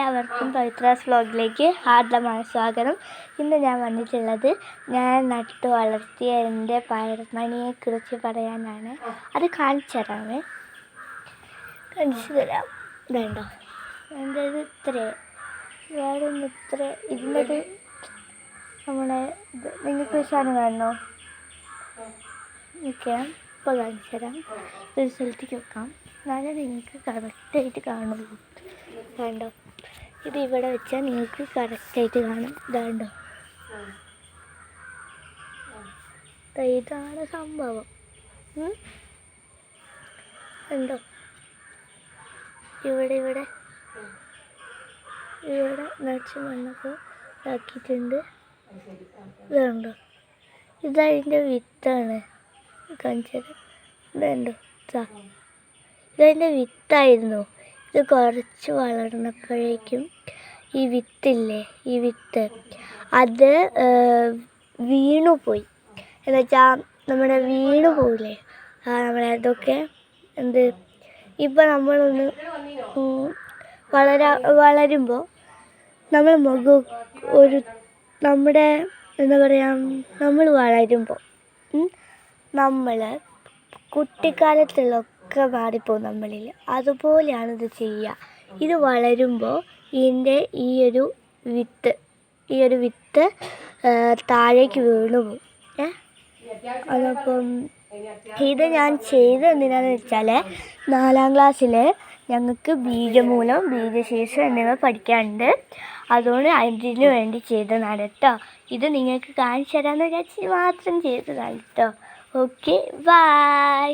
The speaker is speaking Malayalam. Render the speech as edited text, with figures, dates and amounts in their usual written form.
എല്ലാവർക്കും പവിത്രാസ് വ്ലോഗിലേക്ക് ഹാർദമായ സ്വാഗതം. ഇന്ന് ഞാൻ വന്നിട്ടുള്ളത് ഞാൻ നട്ടു വളർത്തിയ എൻ്റെ പയർമണിയെക്കുറിച്ച് പറയാനാണ്. അത് കാണിച്ചു തരാം. വേണ്ടോ എൻ്റെ ഇത്രേ വേറെ ഒന്ന് ഇത്ര ഇതിൻ്റെ നമ്മളെ നിങ്ങൾക്ക് സാധനം കാണണോ? ഓക്കെ, ഇപ്പോൾ കാണിച്ചു തരാം. ഒരു സ്ഥലത്തേക്ക് വെക്കാം, എന്നാലേ നിങ്ങൾക്ക് കറക്റ്റായിട്ട് കാണുള്ളൂ. വേണ്ടോ, ഇത് ഇവിടെ വെച്ചാൽ നിങ്ങൾക്ക് കറക്റ്റായിട്ട് കാണും. ഇതാണ്ടോ, ഇതാണ് സംഭവം. ഉണ്ടോ, ഇവിടെ ഇവിടെ ഇവിടെ നിറച്ച് മണ്ണൊക്കെ ആക്കിയിട്ടുണ്ട്. ഇതുണ്ടോ, ഇതതിൻ്റെ വിത്താണ്. കാണിച്ചത് ഇതുണ്ടോ, ഇതതിൻ്റെ വിത്തായിരുന്നു. ഇത് കുറച്ച് വളർന്നപ്പോഴേക്കും ഈ വിത്തില്ലേ, ഈ വിത്ത് അത് വീണുപോയി. എന്നുവെച്ചാൽ നമ്മുടെ വീണു പോയില്ലേ, നമ്മളെ അതൊക്കെ എന്ത് ഇപ്പം നമ്മളൊന്ന് വളരുമ്പോൾ നമ്മൾ മുഖം ഒരു നമ്മുടെ എന്താ പറയുക, നമ്മൾ വളരുമ്പോൾ നമ്മൾ കുട്ടിക്കാലത്തുള്ളൊക്കെ മാറിപ്പോകും നമ്മളിൽ. അതുപോലെയാണ് ഇത് ചെയ്യുക. ഇത് വളരുമ്പോൾ ഇതിൻ്റെ ഈ ഒരു വിത്ത് താഴേക്ക് വീണു പോകും. അതപ്പം ഇത് ഞാൻ ചെയ്തത് എന്തിനാണെന്ന് വെച്ചാൽ 4ാം ക്ലാസ്സിൽ ഞങ്ങൾക്ക് ബീജമൂലം, ബീജശേഷം എന്നിവ പഠിക്കാനുണ്ട്. അതുകൊണ്ട് അതിന് വേണ്ടി ചെയ്തതാണ് കേട്ടോ. ഇത് നിങ്ങൾക്ക് കാണിച്ചു തരാമെന്ന് വിചാരിച്ച് മാത്രം ചെയ്തതാണ് കേട്ടോ. Okay, by.